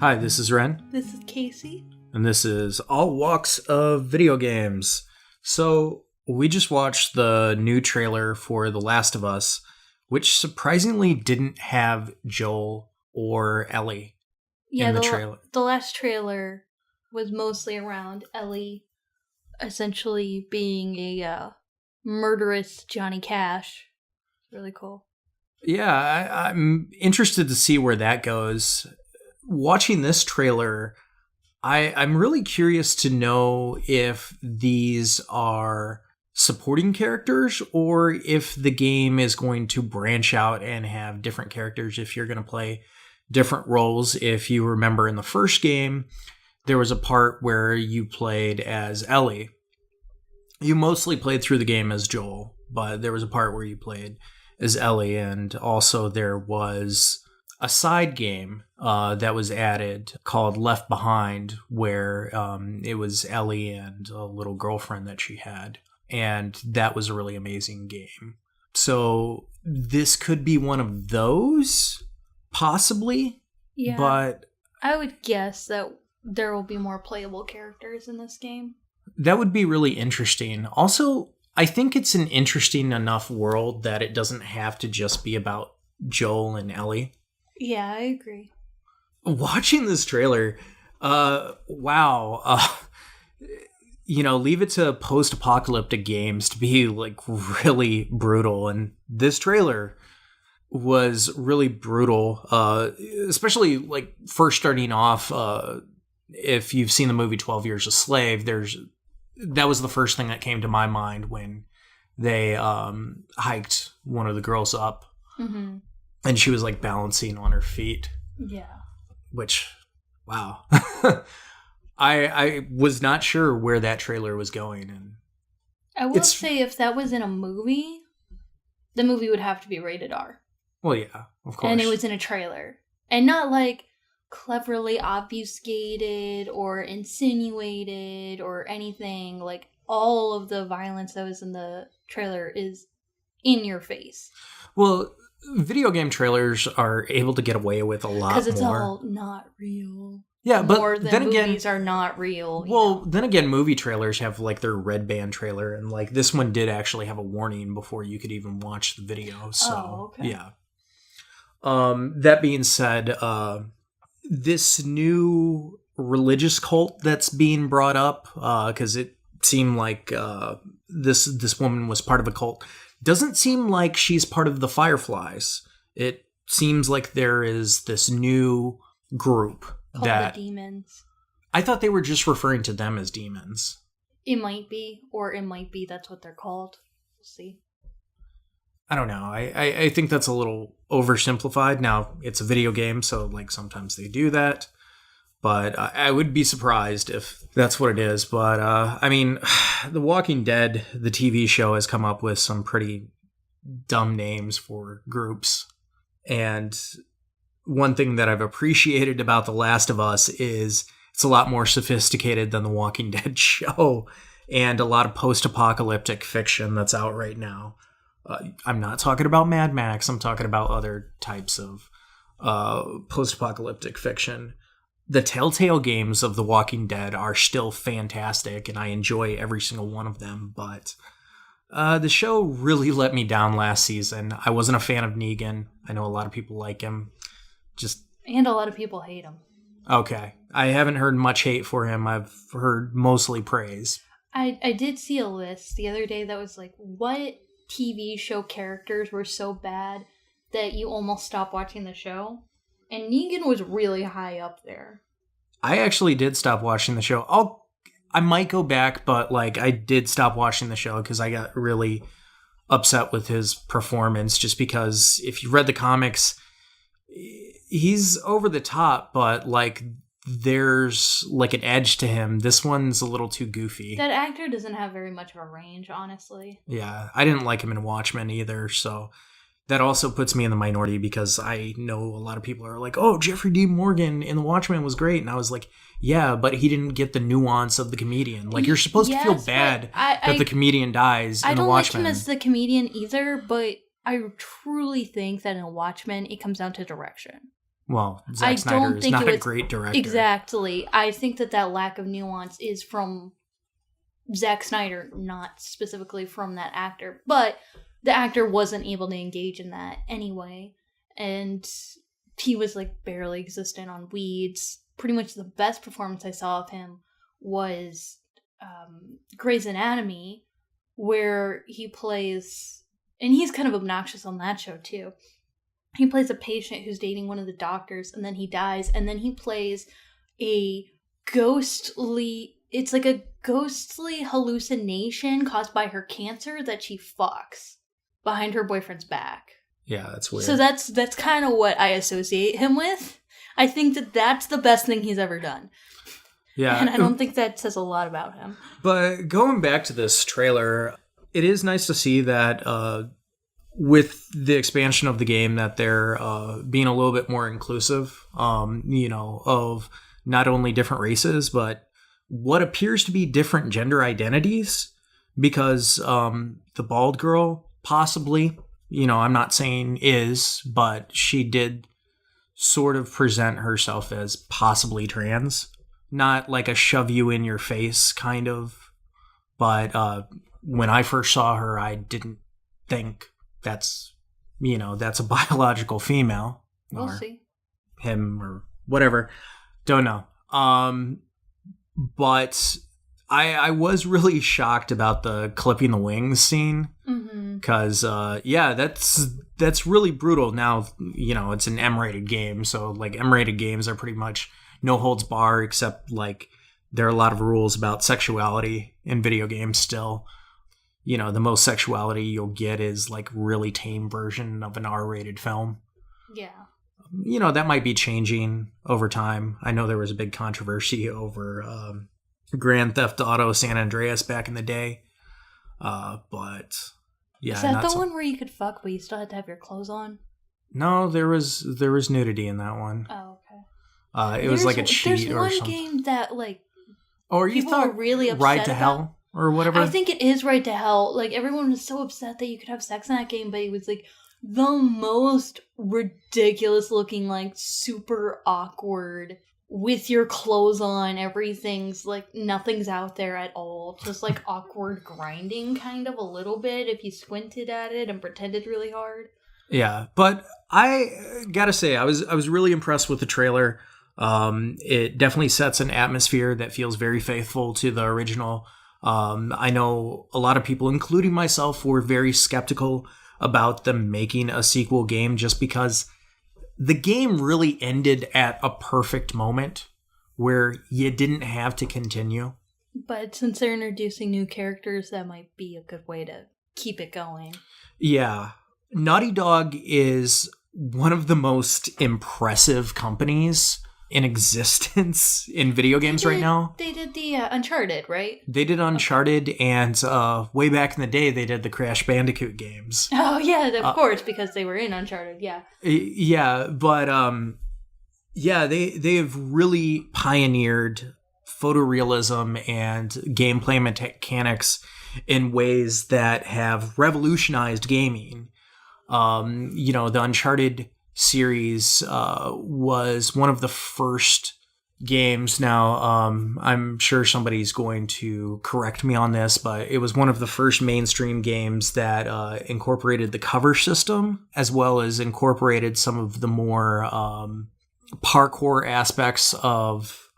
Hi, this is Ren. This is Casey. And this is All Walks of Video Games. So, we just watched the new trailer for The Last of Us, which surprisingly didn't have Joel or Ellie in the trailer. The last trailer was mostly around Ellie essentially being a murderous Johnny Cash. Really cool. Yeah, I'm interested to see where that goes. Watching this trailer, I'm really curious to know if these are supporting characters or if the game is going to branch out and have different characters, if you're going to play different roles. If you remember in the first game, there was a part where you played as Ellie. You mostly played through the game as Joel, but there was a part where you played as Ellie, and also there was a side game that was added called Left Behind, where it was Ellie and a little girlfriend that she had, and that was a really amazing game. So this could be one of those, possibly. Yeah, but I would guess that there will be more playable characters in this game. That would be really interesting. Also, I think it's an interesting enough world that it doesn't have to just be about Joel and Ellie. Yeah, I agree. Watching this trailer, wow. Leave it to post-apocalyptic games to be like really brutal. And this trailer was really brutal, especially like first starting off. If you've seen the movie 12 Years a Slave, that was the first thing that came to my mind when they hiked one of the girls up. Mm-hmm. And she was like balancing on her feet. Yeah. Which, wow. I was not sure where that trailer was going. And I will say if that was in a movie, the movie would have to be rated R. Well, yeah, of course. And it was in a trailer. And not like cleverly obfuscated or insinuated or anything. Like all of the violence that was in the trailer is in your face. Well, video game trailers are able to get away with a lot more. Because it's all not real. Yeah, but more than then again, movies are not real. Well, then again, movie trailers have like their red band trailer, and like this one did actually have a warning before you could even watch the video. So, okay. Yeah. That being said, this new religious cult that's being brought up, because it seemed like this woman was part of a cult, doesn't seem like she's part of the Fireflies. It seems like there is this new group called the Demons. I thought they were just referring to them as demons. It might be, or it might be that's what they're called. We'll see. I don't know. I think that's a little oversimplified. Now, it's a video game, so like sometimes they do that. But I would be surprised if that's what it is. But, I mean, The Walking Dead, the TV show, has come up with some pretty dumb names for groups. And one thing that I've appreciated about The Last of Us is it's a lot more sophisticated than The Walking Dead show. And a lot of post-apocalyptic fiction that's out right now. I'm not talking about Mad Max. I'm talking about other types of post-apocalyptic fiction. The Telltale games of The Walking Dead are still fantastic, and I enjoy every single one of them, but the show really let me down last season. I wasn't a fan of Negan. I know a lot of people like him. And a lot of people hate him. Okay. I haven't heard much hate for him. I've heard mostly praise. I did see a list the other day that was like, what TV show characters were so bad that you almost stopped watching the show? And Negan was really high up there. I actually did stop watching the show. I might go back, but like I did stop watching the show because I got really upset with his performance. Just because if you read the comics, he's over the top, but like there's like an edge to him. This one's a little too goofy. That actor doesn't have very much of a range, honestly. Yeah, I didn't like him in Watchmen either, so that also puts me in the minority because I know a lot of people are like, oh, Jeffrey D. Morgan in The Watchmen was great. And I was like, yeah, but he didn't get the nuance of the comedian. Like, you're supposed to feel bad that the comedian dies in The Watchmen. I don't like him as the comedian either, but I truly think that in Watchmen, it comes down to direction. Well, Zack I Snyder don't is think not it a was great director. exactly. I think that lack of nuance is from Zack Snyder, not specifically from that actor. But the actor wasn't able to engage in that anyway, and he was like barely existent on Weeds. Pretty much the best performance I saw of him was Grey's Anatomy, where he plays, and he's kind of obnoxious on that show too. He plays a patient who's dating one of the doctors, and then he dies, and then he plays a ghostly, it's like a ghostly hallucination caused by her cancer that she fucks behind her boyfriend's back. Yeah, that's weird. So that's kind of what I associate him with. I think that's the best thing he's ever done. Yeah. And I don't think that says a lot about him. But going back to this trailer, it is nice to see that with the expansion of the game that they're being a little bit more inclusive, of not only different races, but what appears to be different gender identities. Because the bald girl, possibly, I'm not saying is, but she did sort of present herself as possibly trans. Not like a shove you in your face kind of. But when I first saw her, I didn't think that's a biological female. We'll see. Him or whatever. Don't know. But I was really shocked about the clipping the wings scene. Because, that's really brutal. Now, it's an M-rated game. So, like, M-rated games are pretty much no holds bar, except, like, there are a lot of rules about sexuality in video games still. The most sexuality you'll get is, like, really tame version of an R-rated film. Yeah. That might be changing over time. I know there was a big controversy over Grand Theft Auto San Andreas back in the day. But... yeah, is that the one where you could fuck, but you still had to have your clothes on? No, there was nudity in that one. Oh, okay. It was like a cheat or something. There's one game that, like, or you people thought were really upset Ride to about. Hell or whatever? I think it is Ride to Hell. Like, everyone was so upset that you could have sex in that game, but it was, like, the most ridiculous looking, like, super awkward, with your clothes on, everything's, like, nothing's out there at all. Just, like, awkward grinding, kind of, a little bit, if you squinted at it and pretended really hard. Yeah, but I gotta say, I was really impressed with the trailer. It definitely sets an atmosphere that feels very faithful to the original. I know a lot of people, including myself, were very skeptical about them making a sequel game just because the game really ended at a perfect moment where you didn't have to continue. But since they're introducing new characters, that might be a good way to keep it going. Yeah. Naughty Dog is one of the most impressive companies in existence in video games right now. They did the Uncharted, right? They did Uncharted, and way back in the day, they did the Crash Bandicoot games. Oh, yeah, of course, because they were in Uncharted, yeah. Yeah, but they have really pioneered photorealism and gameplay mechanics in ways that have revolutionized gaming. The Uncharted series was one of the first games. Now, I'm sure somebody's going to correct me on this, but it was one of the first mainstream games that incorporated the cover system, as well as incorporated some of the more parkour aspects of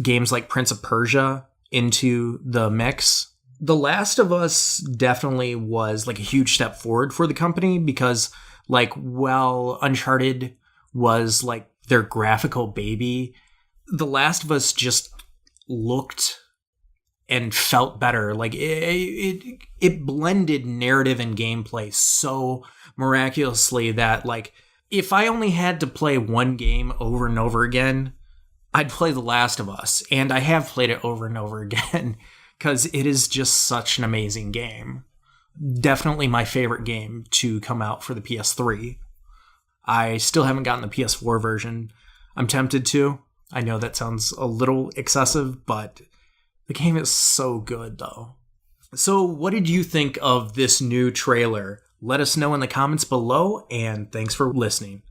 games like Prince of Persia into the mix. The Last of Us definitely was like a huge step forward for the company because, like, while Uncharted was like their graphical baby, The Last of Us just looked and felt better. Like it blended narrative and gameplay so miraculously that, like, if I only had to play one game over and over again, I'd play The Last of Us, and I have played it over and over again. Because it is just such an amazing game. Definitely my favorite game to come out for the PS3. I still haven't gotten the PS4 version. I'm tempted to. I know that sounds a little excessive, but the game is so good, though. So what did you think of this new trailer? Let us know in the comments below, and thanks for listening.